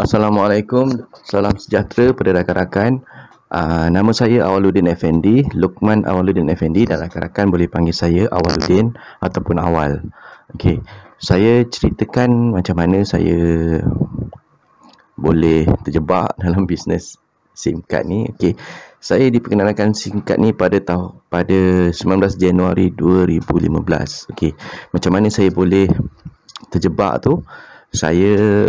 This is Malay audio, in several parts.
Assalamualaikum, salam sejahtera pada rakan-rakan. Nama saya Awaluddin Effendi, Luqman Awaluddin Effendi, dan rakan-rakan boleh panggil saya Awaluddin ataupun Awal. Okey, saya ceritakan macam mana saya boleh terjebak dalam bisnes SIM card ni. Okey, saya diperkenalkan SIM card ni pada 19 Januari 2015. Okey, macam mana saya boleh terjebak tu? Saya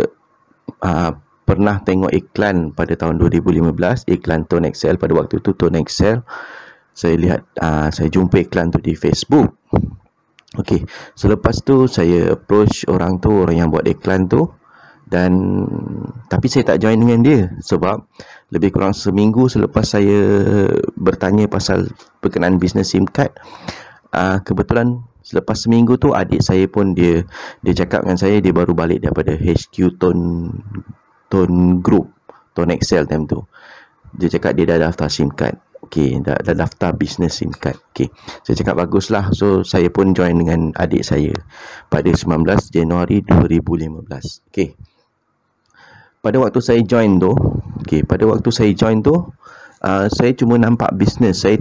pernah tengok iklan pada tahun 2015, iklan Tone Excel. Pada waktu tu Tone Excel, saya lihat, saya jumpa iklan tu di Facebook. Okey, selepas tu saya approach orang yang buat iklan tu, dan tapi saya tak join dengan dia sebab lebih kurang seminggu selepas saya bertanya pasal berkenaan bisnes SIM card, kebetulan selepas seminggu tu adik saya pun dia cakap dengan saya dia baru balik daripada HQ Tone Group, Tone Excel time tu. Dia cakap dia dah daftar SIM card. Okey, dah daftar bisnes SIM card. Okey, saya cakap baguslah. So saya pun join dengan adik saya pada 19 Januari 2015. Okey, pada waktu saya join tu, saya cuma nampak bisnes. Saya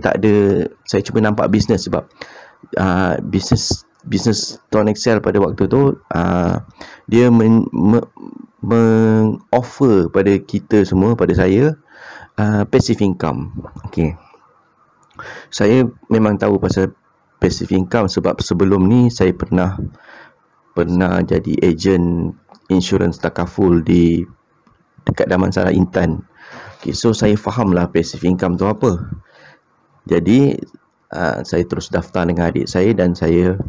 cuma nampak bisnes sebab bisnes Tone Excel pada waktu tu dia meng-offer pada kita semua, pada saya, passive income. Okey, saya memang tahu pasal passive income sebab sebelum ni saya pernah jadi ejen insurans takaful dekat Damansara Intan. Okey, so saya fahamlah passive income tu apa. Jadi saya terus daftar dengan adik saya, dan saya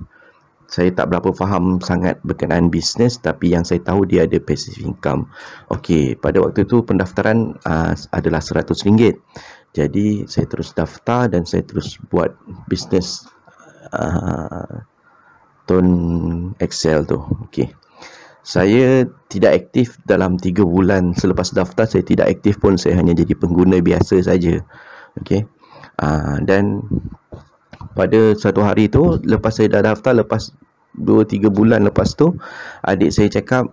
tak berapa faham sangat berkenaan bisnes, tapi yang saya tahu dia ada passive income. Okey, pada waktu tu pendaftaran adalah RM100. Jadi saya terus daftar dan saya terus buat bisnes Tone Excel tu. Okey, saya tidak aktif dalam 3 bulan selepas daftar. Saya tidak aktif pun, saya hanya jadi pengguna biasa saja. Okey, dan pada satu hari tu, lepas saya dah daftar, lepas 2-3 bulan lepas tu, adik saya cakap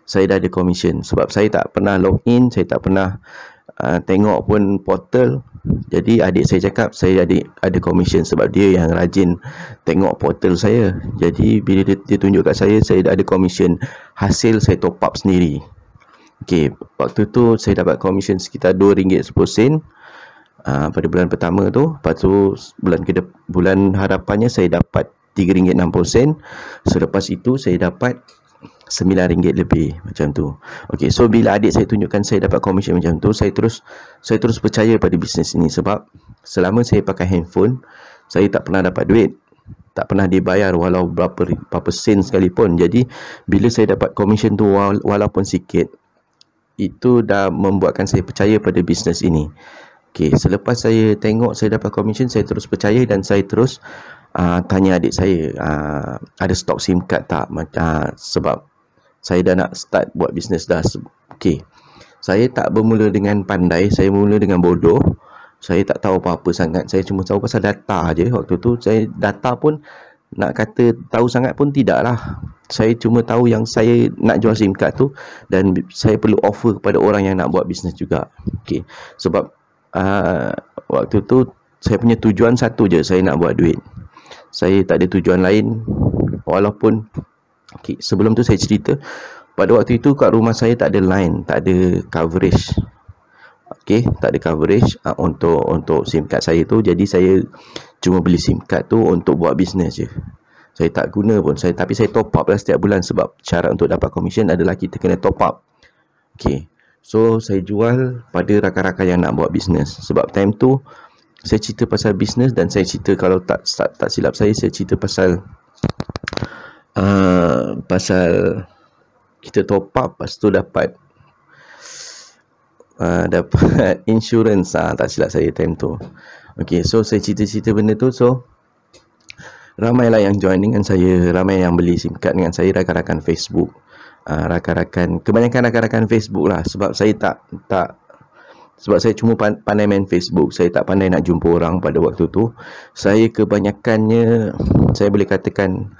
saya dah ada commission. Sebab saya tak pernah login, saya tak pernah tengok pun portal. Jadi adik saya cakap saya ada commission sebab dia yang rajin tengok portal saya. Jadi bila dia tunjuk kat saya dah ada commission. Hasil saya top up sendiri. Okey, waktu tu saya dapat commission sekitar RM2.10 pada bulan pertama tu. Lepas tu bulan harapannya saya dapat RM3.60. Selepas itu saya dapat RM9 lebih, macam tu. Okey, so bila adik saya tunjukkan saya dapat commission macam tu, saya terus percaya pada bisnes ini. Sebab selama saya pakai handphone, saya tak pernah dapat duit, tak pernah dibayar walau berapa sen sekalipun. Jadi bila saya dapat commission tu walaupun sikit, itu dah membuatkan saya percaya pada bisnes ini. Okey, selepas saya tengok saya dapat commission, saya terus percaya, dan saya terus tanya adik saya, ada stok SIM card tak? Sebab saya dah nak start buat bisnes dah. Okey, saya tak bermula dengan pandai, saya bermula dengan bodoh. Saya tak tahu apa-apa sangat. Saya cuma tahu pasal data je. Waktu tu saya data pun nak kata tahu sangat pun tidak lah. Saya cuma tahu yang saya nak jual SIM card tu, dan saya perlu offer kepada orang yang nak buat bisnes juga. Okey, sebab waktu tu saya punya tujuan satu je, saya nak buat duit. Saya tak ada tujuan lain. Walaupun sebelum tu saya cerita, pada waktu itu kat rumah saya tak ada line, tak ada coverage. Okey, tak ada coverage untuk SIM card saya tu. Jadi saya cuma beli SIM card tu untuk buat bisnes je. Saya tak guna pun, tapi saya top up lah setiap bulan. Sebab syarat untuk dapat commission adalah kita kena top up. Okey, so saya jual pada rakan-rakan yang nak buat bisnes. Sebab time tu saya cerita pasal bisnes, dan saya cerita, kalau tak silap saya cerita pasal kita top up, lepas tu dapat insurance, tak silap saya time tu. Okey, so saya cerita benda tu. So ramailah yang join dengan saya, ramai yang beli SIM card dengan saya, rakan-rakan Facebook. Kebanyakan rakan-rakan Facebook lah. Sebab saya sebab saya cuma pandai main Facebook, saya tak pandai nak jumpa orang pada waktu tu. Saya kebanyakannya, saya boleh katakan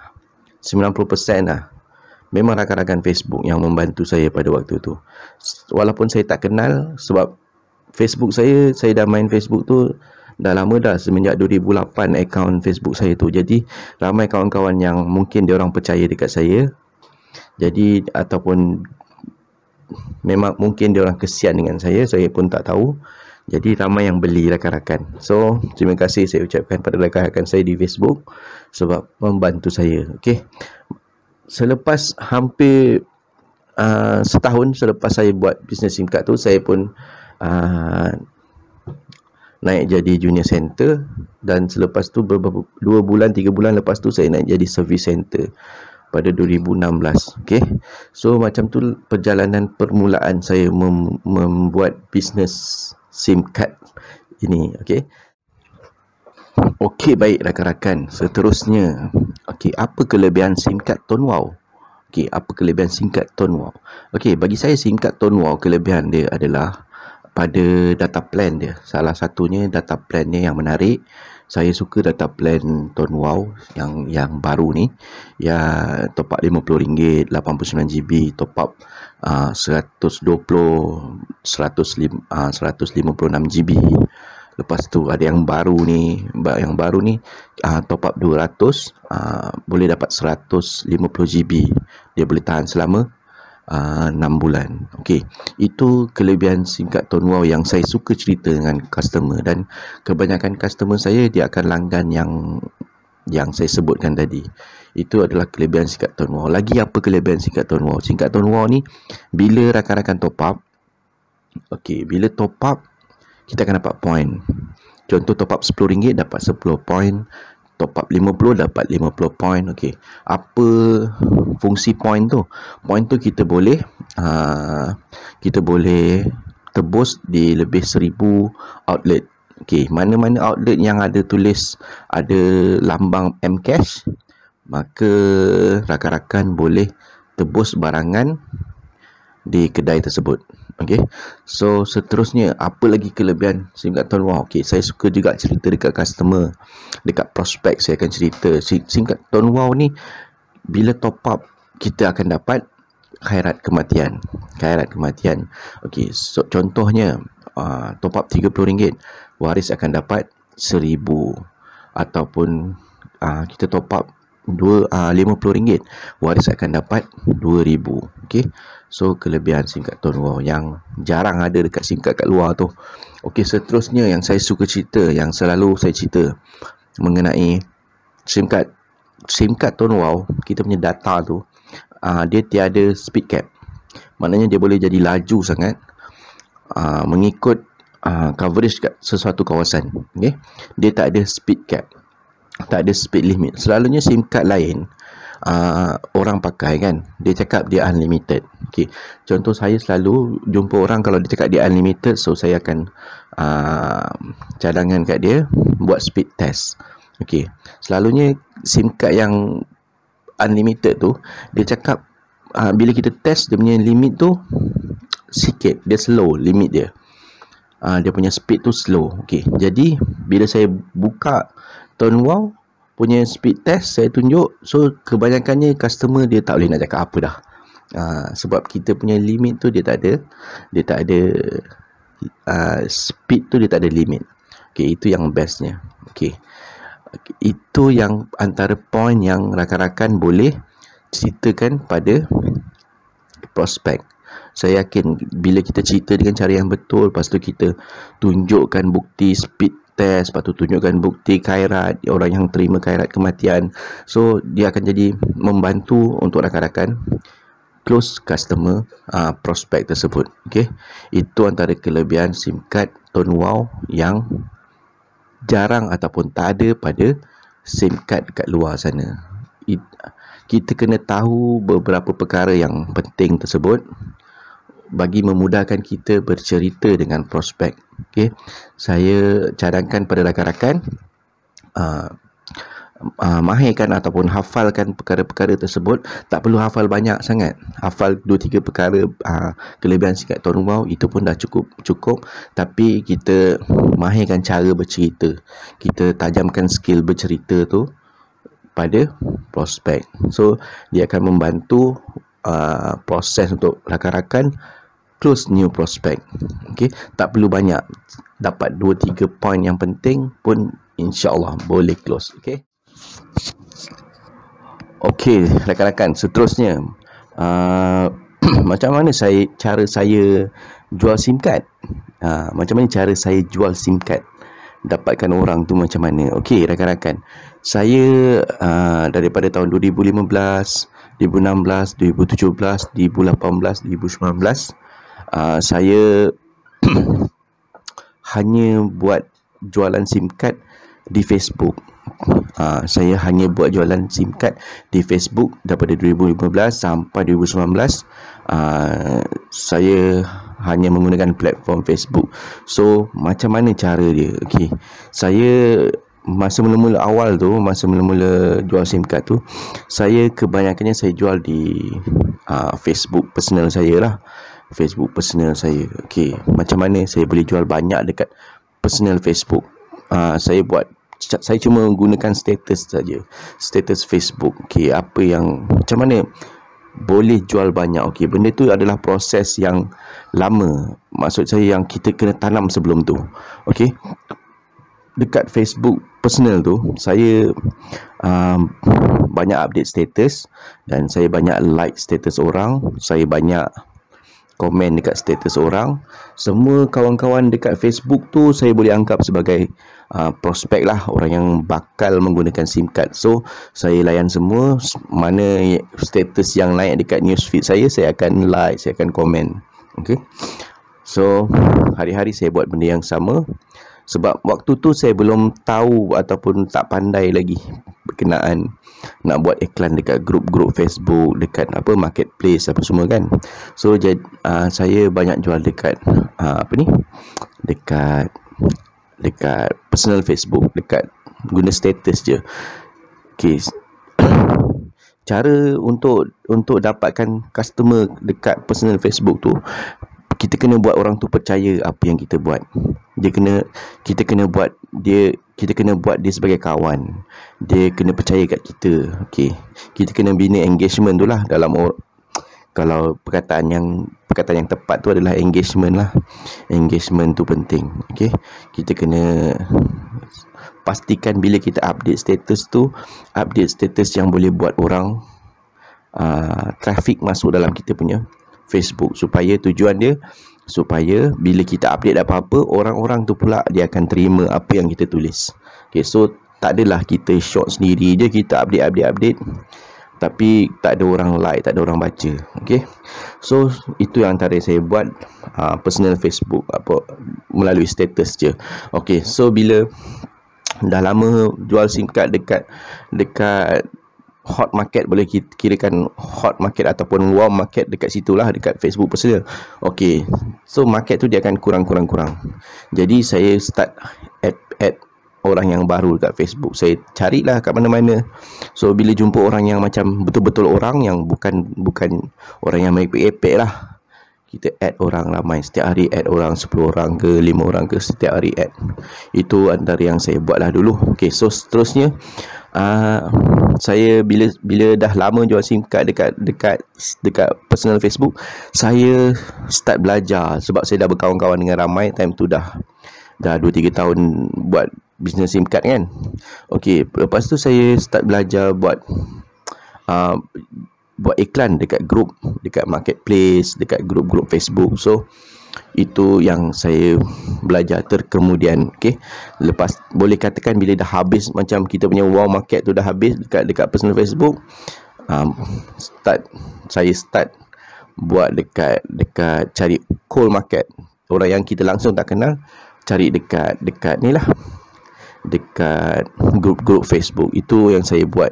90% lah memang rakan-rakan Facebook yang membantu saya pada waktu tu. Walaupun saya tak kenal, sebab Facebook saya dah main Facebook tu dah lama dah, semenjak 2008 akaun Facebook saya tu. Jadi ramai kawan-kawan yang mungkin dia orang percaya dekat saya. Jadi ataupun memang mungkin dia orang kesian dengan saya pun tak tahu. Jadi ramai yang beli rakan-rakan. So terima kasih saya ucapkan pada rakan-rakan saya di Facebook sebab membantu saya. Okey. Selepas hampir setahun selepas saya buat bisnes SIM card tu, saya pun naik jadi junior center, dan selepas tu 2 bulan 3 bulan lepas tu saya naik jadi service center pada 2016. Okey. So macam tu perjalanan permulaan saya membuat bisnes SIM card ini. Okey. Okey, baik rakan-rakan. Seterusnya, okey, apa kelebihan SIM card Tone Wow? Okey, apa kelebihan SIM card Tone Wow? Okey, bagi saya SIM card Tone Wow, kelebihan dia adalah pada data plan dia. Salah satunya data plan dia yang menarik. Saya suka data plan Tone Wow yang baru ni. Ya, top up RM50, 89GB, top up 156GB. Lepas tu ada yang baru ni, top up 200, boleh dapat 150GB. Dia boleh tahan selama 6 bulan. Okey, itu kelebihan SIM card Tone Wow yang saya suka cerita dengan customer, dan kebanyakan customer saya dia akan langgan yang saya sebutkan tadi. Itu adalah kelebihan SIM card Tone Wow. Lagi apa kelebihan SIM card Tone Wow? SIM card Tone Wow ni bila rakan-rakan top up, okey, bila top up kita akan dapat point. Contoh top up RM10 dapat 10 point, top up 50 dapat 50 point. Okey, apa fungsi point tu? Point tu kita boleh tebus di lebih 1000 outlet. Okey, mana-mana outlet yang ada tulis ada lambang Mcash, maka rakan-rakan boleh tebus barangan di kedai tersebut. Okey. So seterusnya, apa lagi kelebihan SIM card Tone Wow? Okey, saya suka juga cerita dekat customer, dekat prospek saya akan cerita. SIM card Tone Wow ni bila top up kita akan dapat khairat kematian. Okey, so contohnya top up RM30, waris akan dapat RM1000, ataupun kita top up RM50, waris akan dapat RM2000. Okey. So kelebihan SIM card Tone Wow yang jarang ada dekat SIM card kat luar tu. Okey, seterusnya yang saya suka cerita, yang selalu saya cerita mengenai SIM card Tone Wow, kita punya data tu dia tiada speed cap. Maknanya dia boleh jadi laju sangat mengikut coverage kat sesuatu kawasan. Okey, dia tak ada speed cap, tak ada speed limit. Selalunya SIM card lain orang pakai kan, dia cakap dia unlimited. Okey, contoh saya selalu jumpa orang kalau dia cakap dia unlimited, so saya akan cadangkan kat dia buat speed test. Okey, selalunya SIM card yang unlimited tu dia cakap bila kita test dia punya limit tu sikit, dia slow limit dia. Dia punya speed tu slow. Okey, jadi bila saya buka Tone Wow punya speed test, saya tunjuk, so kebanyakannya customer dia tak boleh nak cakap apa dah. Sebab kita punya limit tu dia tak ada speed tu, dia tak ada limit. Okey, itu yang bestnya. Okey, itu yang antara point yang rakan-rakan boleh ceritakan pada prospek. Saya yakin bila kita cerita dengan cara yang betul, lepas tu kita tunjukkan bukti speed test, lepas tu tunjukkan bukti khairat, orang yang terima khairat kematian, so dia akan jadi membantu untuk rakan-rakan close customer prospek tersebut. Okey, itu antara kelebihan SIM card Tone Wow yang jarang ataupun tak ada pada SIM card kat luar sana. Kita kena tahu beberapa perkara yang penting tersebut bagi memudahkan kita bercerita dengan prospek. Okey, saya cadangkan pada rakan-rakan mahirkan ataupun hafalkan perkara-perkara tersebut. Tak perlu hafal banyak sangat, hafal 2-3 perkara kelebihan SIM card Tone Wow, itu pun dah cukup. Tapi kita mahirkan cara bercerita, kita tajamkan skill bercerita tu, pada prospek. So dia akan membantu proses untuk rakan-rakan close new prospect. Okey, tak perlu banyak, dapat 2-3 point yang penting pun insya-Allah boleh close. Okey. Okey, rakan-rakan, seterusnya macam mana cara saya jual SIM card? Macam mana cara saya jual SIM card? Dapatkan orang tu macam mana? Okey, rakan-rakan, saya daripada tahun 2015, 2016, 2017, 2018, 2019, saya hanya buat jualan SIM card di Facebook. Saya hanya buat jualan SIM card di Facebook daripada 2015 sampai 2019. Saya hanya menggunakan platform Facebook. So macam mana cara dia? Okey, saya masa mula-mula awal tu, masa mula-mula jual SIM card tu, saya kebanyakannya saya jual di Facebook personal saya lah. Facebook personal saya. Okey, macam mana saya boleh jual banyak dekat personal Facebook? Saya cuma gunakan status saja, status Facebook. Okey, apa yang macam mana boleh jual banyak? Okey, benda tu adalah proses yang lama. Maksud saya yang kita kena tanam sebelum tu. Okey, dekat Facebook personal tu saya banyak update status dan saya banyak like status orang, saya banyak komen dekat status orang. Semua kawan-kawan dekat Facebook tu saya boleh anggap sebagai prospek lah, orang yang bakal menggunakan SIM card. So saya layan semua, mana status yang naik dekat newsfeed saya akan like, saya akan komen. Okay, so hari-hari saya buat benda yang sama. Sebab waktu tu saya belum tahu ataupun tak pandai lagi berkenaan nak buat iklan dekat grup-grup Facebook, dekat marketplace apa semua kan. So saya banyak jual dekat dekat personal Facebook, dekat guna status je. Okay, cara untuk dapatkan customer dekat personal Facebook tu, kita kena buat orang tu percaya apa yang kita buat. Kita kena buat dia sebagai kawan. Dia kena percaya kat kita. Okey, kita kena bina engagement tu lah. Kalau perkataan yang tepat tu adalah engagement lah. Engagement tu penting. Okey, kita kena pastikan bila kita update status tu, update status yang boleh buat orang traffic masuk dalam kita punya Facebook, supaya tujuan dia supaya bila kita update apa-apa, orang-orang tu pula dia akan terima apa yang kita tulis. Okay, so tak adalah kita short sendiri je, kita update tapi tak ada orang like, tak ada orang baca. Okay, so itu yang antara saya buat personal Facebook melalui status je. Okay, so bila dah lama jual SIM card dekat hot market, boleh kirakan hot market ataupun warm market dekat situlah, dekat Facebook personal. Okey, so market tu dia akan kurang. Jadi saya start add orang yang baru dekat Facebook. Saya carilah kat mana-mana. So bila jumpa orang yang macam betul-betul orang yang bukan orang yang mepek-epek lah, kita add orang ramai. Setiap hari add orang 10 orang ke 5 orang ke, setiap hari add. Itu antara yang saya buat lah dulu. Okey, so seterusnya saya bila dah lama jual SIM card dekat personal Facebook, saya start belajar. Sebab saya dah berkawan-kawan dengan ramai. Time tu dah 2-3 tahun buat bisnes SIM card kan. Okey, lepas tu saya start belajar buat iklan dekat grup, dekat marketplace, dekat grup-grup Facebook. So itu yang saya belajar terkemudian. Okey, lepas boleh katakan bila dah habis, macam kita punya wow market tu dah habis dekat personal Facebook, saya start buat dekat cari cold market, orang yang kita langsung tak kenal, cari dekat ni lah, dekat grup-grup Facebook. Itu yang saya buat.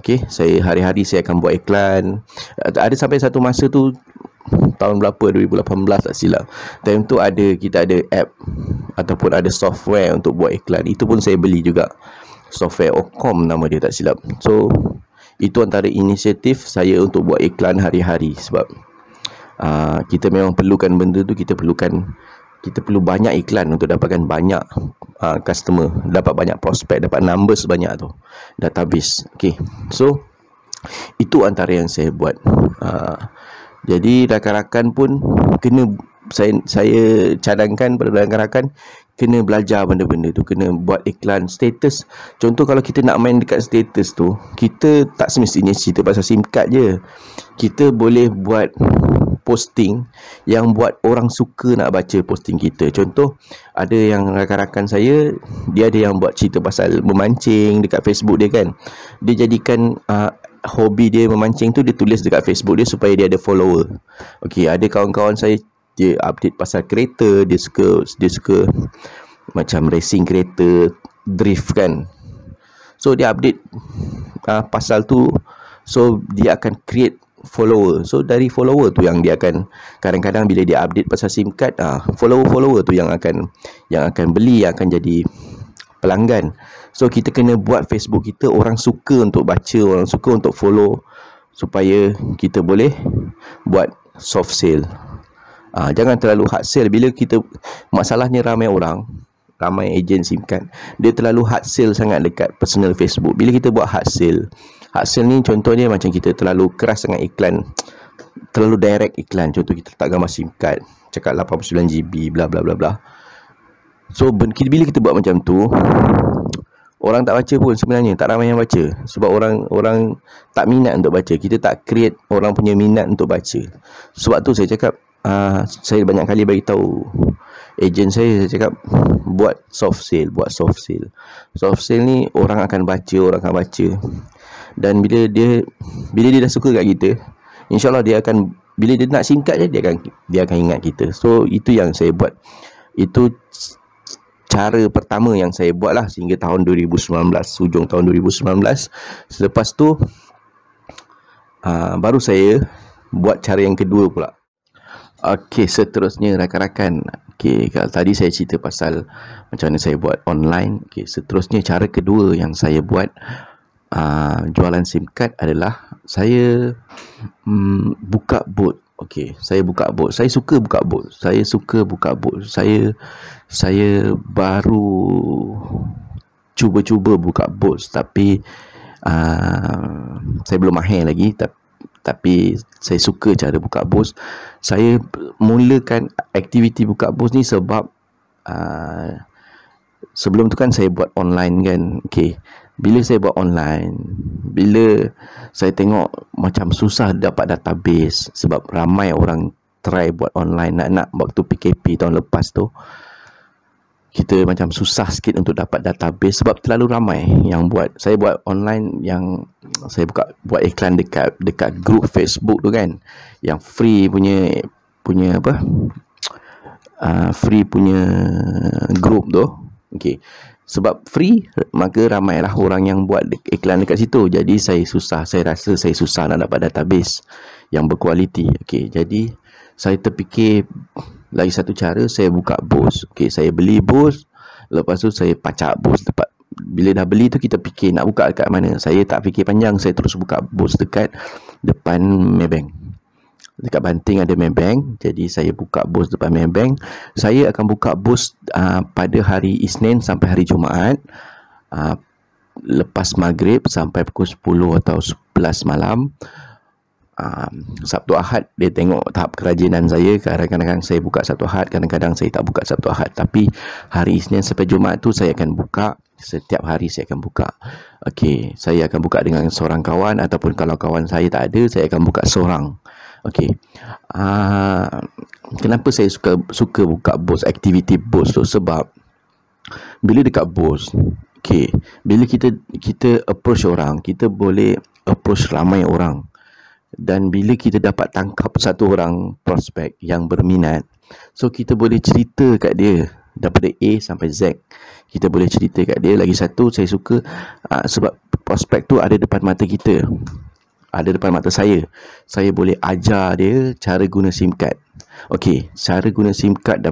Okey, saya hari-hari saya akan buat iklan. Ada sampai satu masa tu, tahun berapa, 2018 tak silap, time tu kita ada app ataupun ada software untuk buat iklan. Itu pun saya beli juga, software Ocom nama dia tak silap. So itu antara inisiatif saya untuk buat iklan hari-hari. Sebab kita memang perlukan benda tu, kita perlu banyak iklan untuk dapatkan banyak customer, dapat banyak prospek, dapat numbers banyak tu, database. Okay, so itu antara yang saya buat. Jadi rakan-rakan pun kena, saya cadangkan pada rakan-rakan kena belajar benda-benda tu, kena buat iklan status. Contoh kalau kita nak main dekat status tu, kita tak semestinya cerita pasal SIM card je. Kita boleh buat posting yang buat orang suka nak baca posting kita. Contoh, ada yang rakan-rakan saya, dia ada yang buat cerita pasal memancing dekat Facebook dia kan. Dia jadikan hobi dia memancing tu, dia tulis dekat Facebook dia supaya dia ada follower. Okey, ada kawan-kawan saya, dia update pasal kereta, dia suka macam racing kereta, drift kan. So dia update pasal tu, so dia akan create follower. So dari follower tu yang dia akan, kadang-kadang bila dia update pasal SIM card, follower tu yang akan beli, yang akan jadi pelanggan. So kita kena buat Facebook kita orang suka untuk baca, orang suka untuk follow, supaya kita boleh buat soft sale. Jangan terlalu hard sale. Bila kita, masalahnya ramai ejen SIM card, dia terlalu hard sale sangat dekat personal Facebook. Bila kita buat hard sale ni contohnya macam kita terlalu keras sangat iklan, terlalu direct iklan. Contoh kita letak gambar SIM card, cakap 89GB bla bla bla bla. So bila kita buat macam tu, orang tak baca pun sebenarnya, tak ramai yang baca. Sebab orang tak minat untuk baca. Kita tak create orang punya minat untuk baca. Sebab tu saya cakap, saya banyak kali bagi tahu ejen saya cakap buat soft sale. Soft sale ni orang akan baca. Dan bila dia dah suka kat kita, InsyaAllah dia akan, bila dia nak SIM card je, dia akan ingat kita. So itu yang saya buat. Itu cara pertama yang saya buat lah sehingga tahun 2019, hujung tahun 2019. Selepas tu baru saya buat cara yang kedua pula. Okey, seterusnya rakan-rakan. Okey, kalau tadi saya cerita pasal macam mana saya buat online. Okey, seterusnya cara kedua yang saya buat jualan SIM card adalah saya buka booth. Okey, saya buka booth. Saya suka buka booth. Saya baru cuba-cuba buka booth, tapi saya belum mahir lagi, tapi saya suka cara buka booth. Saya mulakan aktiviti buka booth ni sebab sebelum tu kan saya buat online kan. Okey, bila saya buat online, bila saya tengok macam susah dapat database, sebab ramai orang try buat online, nak waktu PKP tahun lepas tu, kita macam susah sikit untuk dapat database sebab terlalu ramai yang buat. Saya buat online, yang saya buat iklan dekat grup Facebook tu kan, yang free punya apa, free punya grup tu. Okey, sebab free, maka ramailah orang yang buat iklan dekat situ. Jadi saya rasa saya susah nak dapat database yang berkualiti. Okey, jadi saya terfikir lagi satu cara, saya buka booth. Okey, saya beli booth, lepas tu saya pacak booth tempat. Bila dah beli tu kita fikir nak buka dekat mana. Saya tak fikir panjang, saya terus buka booth dekat depan Maybank. Dekat Banting ada Maybank, jadi saya buka booth depan Maybank. Saya akan buka booth pada hari Isnin sampai hari Jumaat, lepas maghrib sampai pukul 10 atau 11 malam. Sabtu Ahad dia tengok tahap kerajinan saya. Kadang-kadang saya buka Sabtu Ahad, kadang-kadang saya tak buka Sabtu Ahad. Tapi hari Isnin sampai Jumaat tu saya akan buka. Setiap hari saya akan buka. Okey, saya akan buka dengan seorang kawan, ataupun kalau kawan saya tak ada, saya akan buka seorang. Okey, kenapa saya suka buka booth, aktiviti booth tu? Sebab bila dekat booth, okey, bila kita approach orang, kita boleh approach ramai orang. Dan bila kita dapat tangkap satu orang prospek yang berminat, so kita boleh cerita kat dia daripada A sampai Z. Kita boleh cerita kat dia. Lagi satu saya suka, sebab prospek tu ada depan mata kita, ada depan mata saya. Saya boleh ajar dia cara guna SIM card. Okey, cara guna SIM card,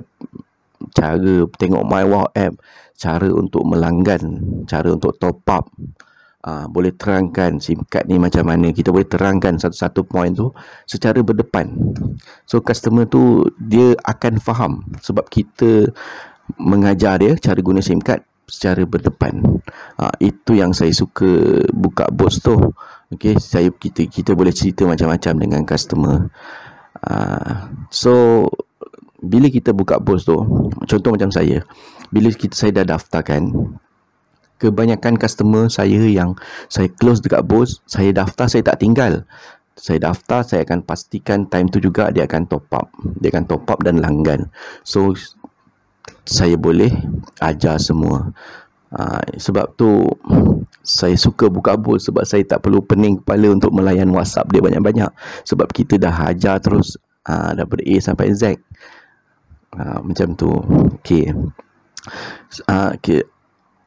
cara tengok MyWow app, cara untuk melanggan, cara untuk top up. Boleh terangkan SIM card ni macam mana. Kita boleh terangkan satu-satu point tu secara berdepan. So customer tu dia akan faham, sebab kita mengajar dia cara guna SIM card secara berdepan. Itu yang saya suka buka bos tu. Okey, kita boleh cerita macam-macam dengan customer. So bila kita buka bos tu, contoh macam saya, bila saya dah daftarkan, kebanyakan customer saya yang saya close dekat bos, saya daftar, saya tak tinggal. Saya daftar, saya akan pastikan time tu juga dia akan top up. Dia akan top up dan langgan. So saya boleh ajar semua. Sebab tu saya suka buka bos, sebab saya tak perlu pening kepala untuk melayan WhatsApp dia banyak-banyak. Sebab kita dah ajar terus daripada A sampai Z. Macam tu. Okey.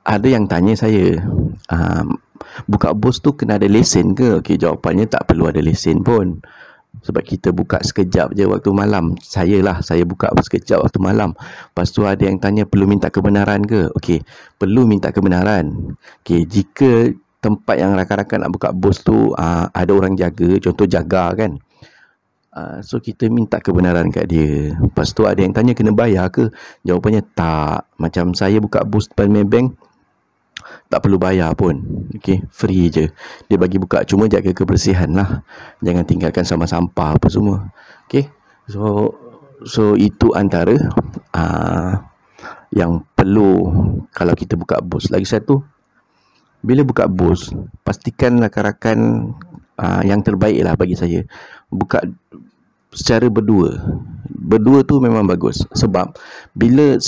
Ada yang tanya saya, buka bos tu kena ada lesen ke? Okey, jawapannya tak perlu ada lesen pun. Sebab kita buka sekejap je waktu malam. Saya buka sekejap waktu malam. Lepas tu ada yang tanya perlu minta kebenaran ke? Okey, perlu minta kebenaran. Okey, jika tempat yang rakan-rakan nak buka bos tu ada orang jaga, contoh jaga kan. So kita minta kebenaran kat dia. Lepas tu ada yang tanya kena bayar ke? Jawapannya tak. Macam saya buka bos depan Maybank, tak perlu bayar pun. Okey, free je. Dia bagi buka, cuma jaga kebersihan lah. Jangan tinggalkan sampah-sampah apa semua. Okey. So itu antara yang perlu kalau kita buka bos. Lagi satu, bila buka bos, pastikan rakan-rakan yang terbaik lah bagi saya, buka secara berdua. Berdua tu memang bagus. Sebab bila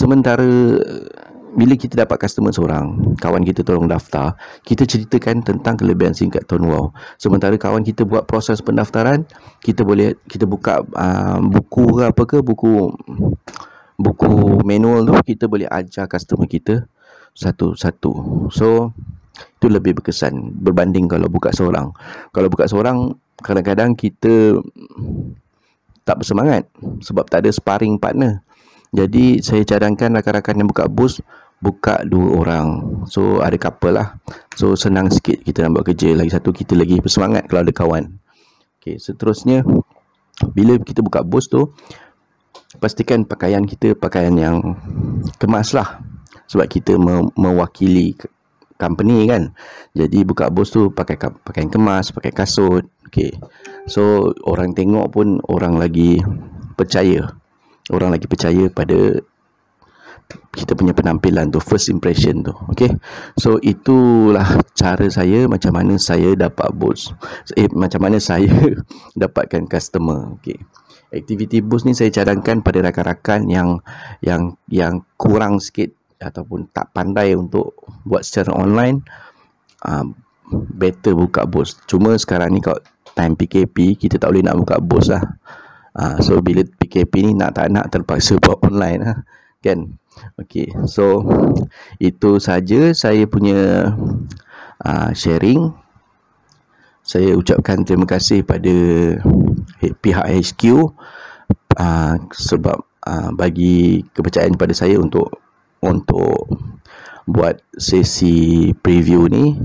kita dapat customer seorang, kawan kita tolong daftar, kita ceritakan tentang kelebihan SIM card Tone Wow. Sementara kawan kita buat proses pendaftaran, kita buka buku ke apa ke, buku manual tu, kita boleh ajar customer kita satu-satu. So itu lebih berkesan berbanding kalau buka seorang. Kalau buka seorang, kadang-kadang kita tak bersemangat sebab tak ada sparring partner. Jadi saya cadangkan rakan-rakan yang buka bos, buka 2 orang. So ada couple lah. So senang sikit kita nak buat kerja. Lagi satu, kita lagi bersemangat kalau ada kawan. Okey, seterusnya, bila kita buka bos tu, pastikan pakaian kita pakaian yang kemas lah. Sebab kita mewakili company kan. Jadi buka bos tu pakai pakaian kemas, pakai kasut. Okey. So orang tengok pun orang lagi percaya. Orang lagi percaya pada kita punya penampilan tu, first impression tu. Okey. So itulah cara saya, macam mana saya dapat bos. Macam mana saya dapatkan customer. Okey. Aktiviti bos ni saya cadangkan pada rakan-rakan yang kurang sikit ataupun tak pandai untuk buat secara online. Better buka bos. Cuma sekarang ni kalau time PKP, kita tak boleh nak buka bos lah. So bila PKP ni nak tak nak terpaksa buat online lah, kan. Okey, so itu saja saya punya sharing. Saya ucapkan terima kasih pada pihak HQ sebab bagi kepercayaan pada saya untuk buat sesi preview ni.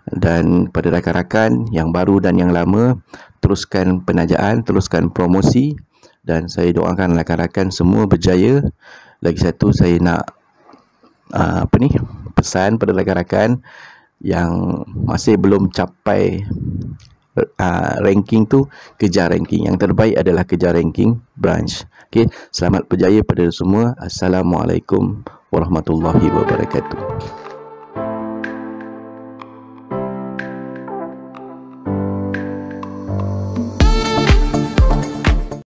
Dan pada rakan-rakan yang baru dan yang lama, teruskan penajaan, teruskan promosi, dan saya doakan rakan-rakan semua berjaya. Lagi satu, saya nak pesan pada rakan-rakan yang masih belum capai ranking tu, kejar ranking. Yang terbaik adalah kejar ranking branch. Okey, selamat berjaya pada semua. Assalamualaikum warahmatullahi wabarakatuh.